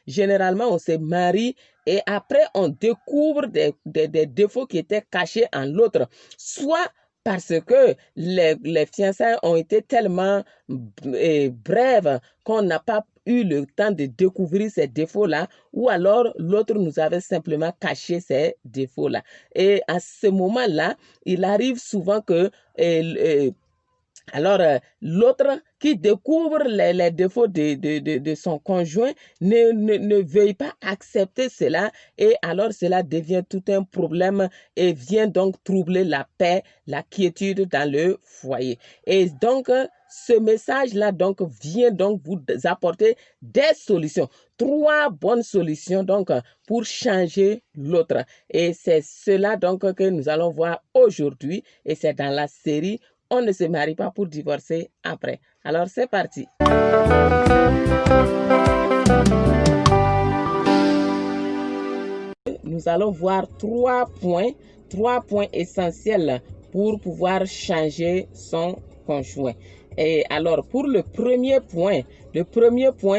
Généralement, on se marie et après, on découvre des défauts qui étaient cachés en l'autre. Soit parce que les fiançailles ont été tellement brèves qu'on n'a pas eu le temps de découvrir ces défauts-là, ou alors l'autre nous avait simplement caché ces défauts-là. Et à ce moment-là, il arrive souvent que l'autre qui découvre les défauts de son conjoint ne veuille pas accepter cela, et alors cela devient tout un problème et vient donc troubler la paix, la quiétude dans le foyer. Et donc, ce message-là donc vient donc vous apporter des solutions. 3 bonnes solutions donc pour changer l'autre. Et c'est cela donc que nous allons voir aujourd'hui, et c'est dans la série On ne se marie pas pour divorcer après. Alors, c'est parti. Nous allons voir 3 points essentiels pour pouvoir changer son conjoint. Et alors, pour le premier point,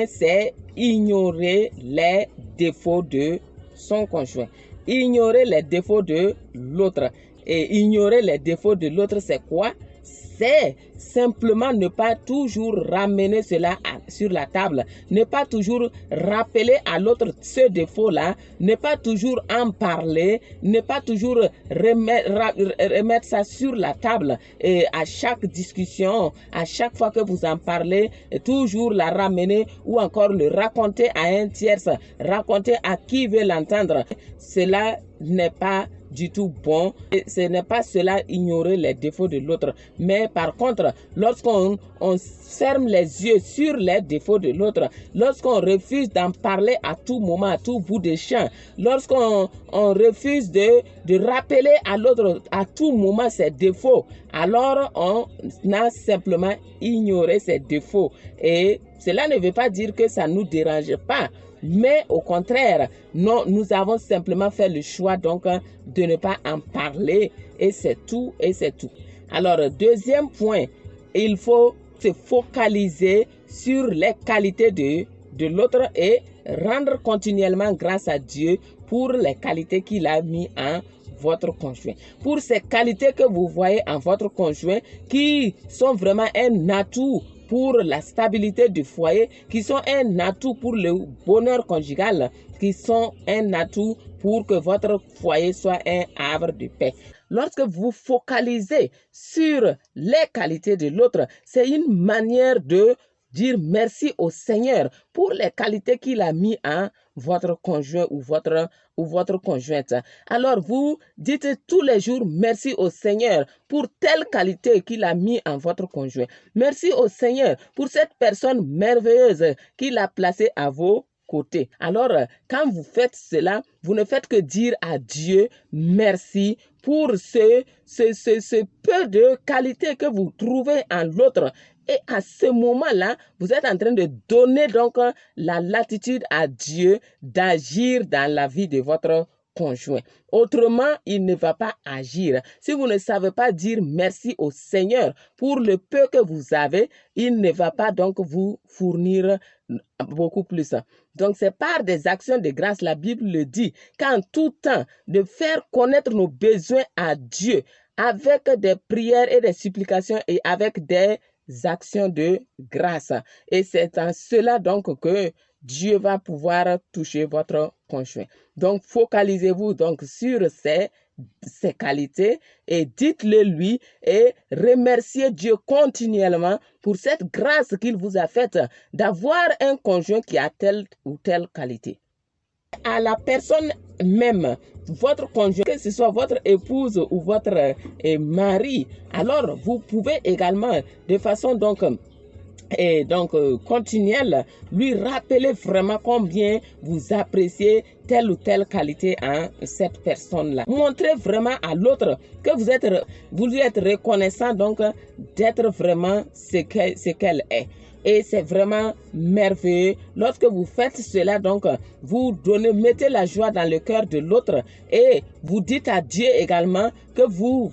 c'est ignorer les défauts de son conjoint. Ignorer les défauts de l'autre. Et ignorer les défauts de l'autre, c'est quoi? C'est simplement ne pas toujours ramener cela sur la table, ne pas toujours rappeler à l'autre ce défaut-là, ne pas toujours en parler, ne pas toujours remettre ça sur la table et à chaque discussion, à chaque fois que vous en parlez, toujours la ramener ou encore le raconter à un tierce, raconter à qui veut l'entendre. Cela n'est pas du tout bon, et ce n'est pas cela ignorer les défauts de l'autre, mais par contre, lorsqu'on ferme les yeux sur les défauts de l'autre, lorsqu'on refuse d'en parler à tout moment, à tout bout de champ, lorsqu'on refuse de rappeler à l'autre à tout moment ses défauts, alors on a simplement ignoré ses défauts. Et cela ne veut pas dire que ça ne nous dérange pas, mais au contraire, non, nous avons simplement fait le choix donc de ne pas en parler, et c'est tout, et c'est tout. Alors, deuxième point, il faut se focaliser sur les qualités de l'autre et rendre continuellement grâce à Dieu pour les qualités qu'il a mis en votre conjoint. Pour ces qualités que vous voyez en votre conjoint, qui sont vraiment un atout pour la stabilité du foyer, qui sont un atout pour le bonheur conjugal, qui sont un atout pour que votre foyer soit un havre de paix. Lorsque vous focalisez sur les qualités de l'autre, c'est une manière de dire merci au Seigneur pour les qualités qu'il a mis en votre conjoint ou votre conjointe. Alors vous dites tous les jours merci au Seigneur pour telle qualité qu'il a mis en votre conjoint. Merci au Seigneur pour cette personne merveilleuse qu'il a placée à vos côtés. Alors, quand vous faites cela, vous ne faites que dire à Dieu merci pour ce peu de qualité que vous trouvez en l'autre. Et à ce moment-là, vous êtes en train de donner donc la latitude à Dieu d'agir dans la vie de votre conjoint. Autrement, il ne va pas agir. Si vous ne savez pas dire merci au Seigneur pour le peu que vous avez, il ne va pas donc vous fournir beaucoup plus. Donc, c'est par des actions de grâce, la Bible le dit, qu'en tout temps, de faire connaître nos besoins à Dieu avec des prières et des supplications et avec des actions de grâce. Et c'est en cela donc que Dieu va pouvoir toucher votre conjoint. Donc, focalisez-vous donc sur ces qualités et dites-le lui et remerciez Dieu continuellement pour cette grâce qu'il vous a faite d'avoir un conjoint qui a telle ou telle qualité. À la personne même, votre conjoint, que ce soit votre épouse ou votre mari, alors vous pouvez également de façon continuelle, lui rappeler vraiment combien vous appréciez telle ou telle qualité en cette personne-là. Montrez vraiment à l'autre que vous lui êtes reconnaissant donc d'être vraiment ce qu'elle est. et c'est vraiment merveilleux. Lorsque vous faites cela, donc, vous mettez la joie dans le cœur de l'autre et vous dites à Dieu également que vous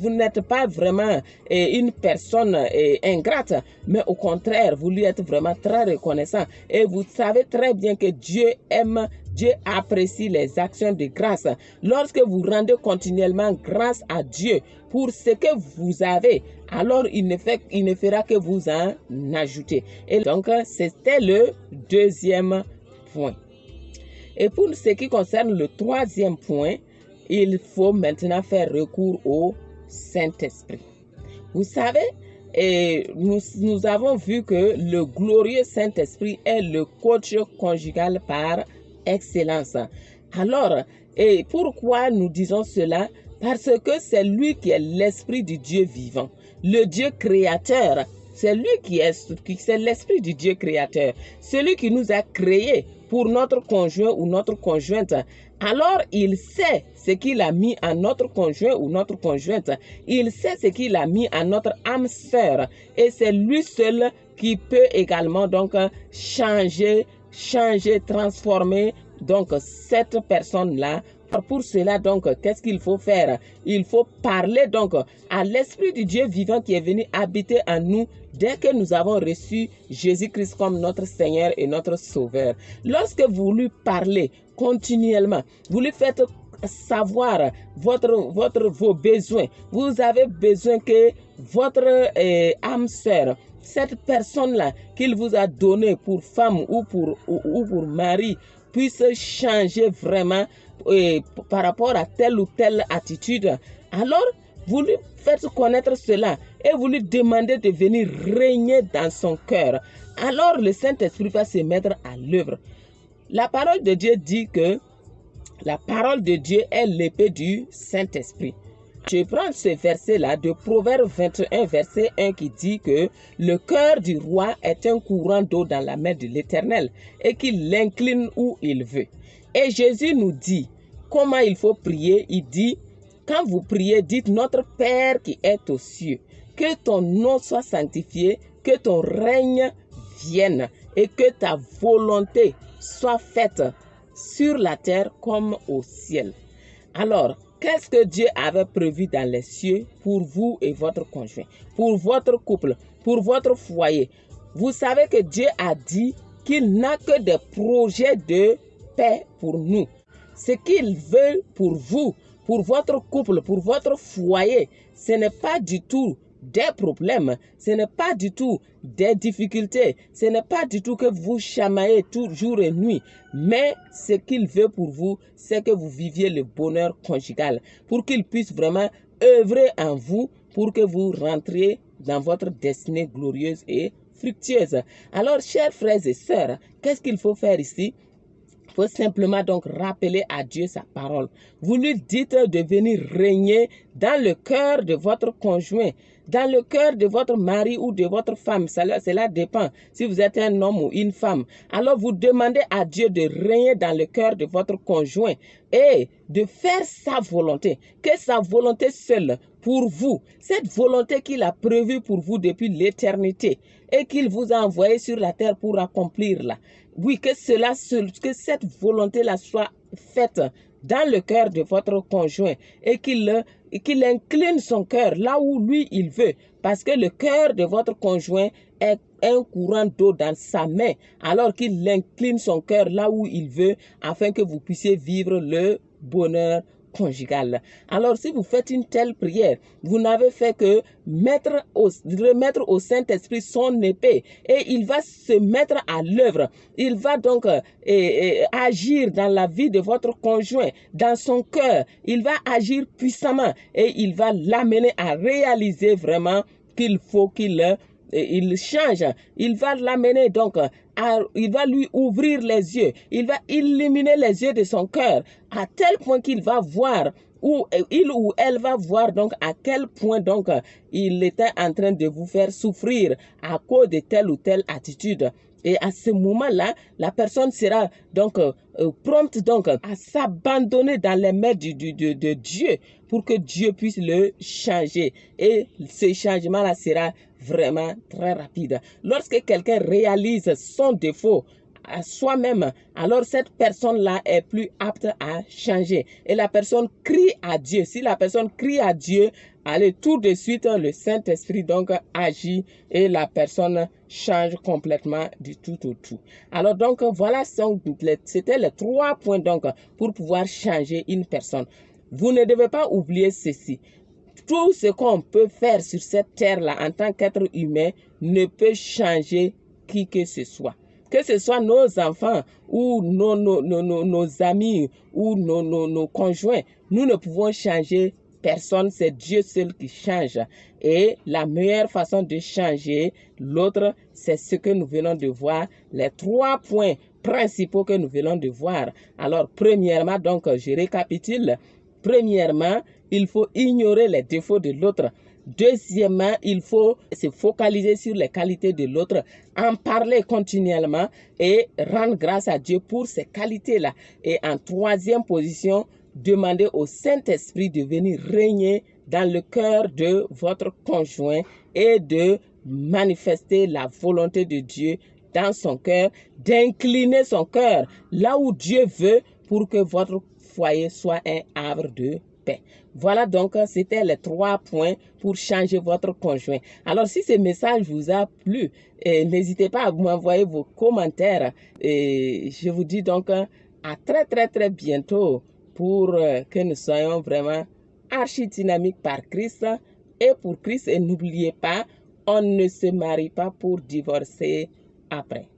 n'êtes pas vraiment une personne ingrate, mais au contraire, vous lui êtes vraiment très reconnaissant et vous savez très bien que Dieu aime, Dieu apprécie les actions de grâce. Lorsque vous rendez continuellement grâce à Dieu pour ce que vous avez, alors il ne fera que vous en ajouter. Et donc, c'était le deuxième point. Et pour ce qui concerne le troisième point, il faut maintenant faire recours au Saint-Esprit. Vous savez, nous avons vu que le glorieux Saint-Esprit est le coach conjugal par excellence. Alors, et pourquoi nous disons cela? Parce que c'est lui qui est l'Esprit du Dieu vivant, le Dieu créateur. C'est lui c'est l'Esprit du Dieu créateur, celui qui nous a créés pour notre conjoint ou notre conjointe. Alors, il sait ce qu'il a mis à notre conjoint ou notre conjointe. Il sait ce qu'il a mis à notre âme sœur. Et c'est lui seul qui peut également donc changer, transformer donc cette personne-là. Pour cela, donc, qu'est-ce qu'il faut faire? Il faut parler donc à l'Esprit du Dieu vivant qui est venu habiter en nous dès que nous avons reçu Jésus-Christ comme notre Seigneur et notre Sauveur. Lorsque vous lui parlez continuellement, vous lui faites savoir vos besoins. Vous avez besoin que votre âme sœur, cette personne-là qu'il vous a donnée pour femme ou pour mari, puisse changer vraiment par rapport à telle ou telle attitude. Alors, vous lui faites connaître cela et vous lui demandez de venir régner dans son cœur. Alors, le Saint-Esprit va se mettre à l'œuvre. La parole de Dieu dit que la parole de Dieu est l'épée du Saint-Esprit. Je prends ce verset-là de Proverbe 21, verset 1 qui dit que le cœur du roi est un courant d'eau dans la main de l'Éternel et qu'il l'incline où il veut. Et Jésus nous dit comment il faut prier. Il dit, quand vous priez, dites notre Père qui est aux cieux, que ton nom soit sanctifié, que ton règne vienne et que ta volonté soit faite sur la terre comme au ciel. Alors, qu'est-ce que Dieu avait prévu dans les cieux pour vous et votre conjoint, pour votre couple, pour votre foyer? Vous savez que Dieu a dit qu'il n'a que des projets de paix pour nous. Ce qu'il veut pour vous, pour votre couple, pour votre foyer, ce n'est pas du tout des problèmes, ce n'est pas du tout des difficultés, ce n'est pas du tout que vous chamaillez tout jour et nuit, mais ce qu'il veut pour vous, c'est que vous viviez le bonheur conjugal, pour qu'il puisse vraiment œuvrer en vous, pour que vous rentriez dans votre destinée glorieuse et fructueuse. Alors, chers frères et sœurs, qu'est-ce qu'il faut faire ici? Il faut simplement donc rappeler à Dieu sa parole. Vous lui dites de venir régner dans le cœur de votre conjoint, dans le cœur de votre mari ou de votre femme. Cela dépend si vous êtes un homme ou une femme. Alors vous demandez à Dieu de régner dans le cœur de votre conjoint et de faire sa volonté, que sa volonté seule pour vous, cette volonté qu'il a prévue pour vous depuis l'éternité et qu'il vous a envoyé sur la terre pour accomplir-la. Oui, que cette volonté-là soit faite dans le cœur de votre conjoint et qu'il incline son cœur là où lui il veut, parce que le cœur de votre conjoint est un courant d'eau dans sa main, alors qu'il incline son cœur là où il veut, afin que vous puissiez vivre le bonheur conjugal. Alors, si vous faites une telle prière, vous n'avez fait que remettre au Saint-Esprit son épée et il va se mettre à l'œuvre. Il va donc agir dans la vie de votre conjoint, dans son cœur. Il va agir puissamment et il va l'amener à réaliser vraiment qu'il faut qu'il change. Il va l'amener donc il va lui ouvrir les yeux. Il va illuminer les yeux de son cœur à tel point qu'il va voir il ou elle va voir donc à quel point donc il était en train de vous faire souffrir à cause de telle ou telle attitude. Et à ce moment-là, la personne sera donc prompte donc à s'abandonner dans les mains de Dieu pour que Dieu puisse le changer. Et ce changement-là sera vraiment très rapide. Lorsque quelqu'un réalise son défaut à soi-même, alors cette personne-là est plus apte à changer. Et la personne crie à Dieu. Si la personne crie à Dieu, allez, tout de suite, le Saint-Esprit donc agit et la personne change complètement du tout au tout. Alors donc, voilà, c'était les 3 points donc pour pouvoir changer une personne. Vous ne devez pas oublier ceci. Tout ce qu'on peut faire sur cette terre-là en tant qu'être humain ne peut changer qui que ce soit. Que ce soit nos enfants ou nos amis ou nos conjoints, nous ne pouvons changer personne, c'est Dieu seul qui change. Et la meilleure façon de changer l'autre, c'est ce que nous venons de voir, les 3 points principaux que nous venons de voir. Alors, premièrement, donc, je récapitule. Premièrement, il faut ignorer les défauts de l'autre. Deuxièmement, il faut se focaliser sur les qualités de l'autre, en parler continuellement et rendre grâce à Dieu pour ces qualités-là. Et en troisième position, demander au Saint-Esprit de venir régner dans le cœur de votre conjoint et de manifester la volonté de Dieu dans son cœur, d'incliner son cœur là où Dieu veut pour que votre foyer soit un havre de paix. Voilà donc, c'était les 3 points pour changer votre conjoint. Alors, si ce message vous a plu, n'hésitez pas à m'envoyer vos commentaires. Et je vous dis donc à très bientôt pour que nous soyons vraiment archi-dynamiques par Christ et pour Christ. Et n'oubliez pas, on ne se marie pas pour divorcer après.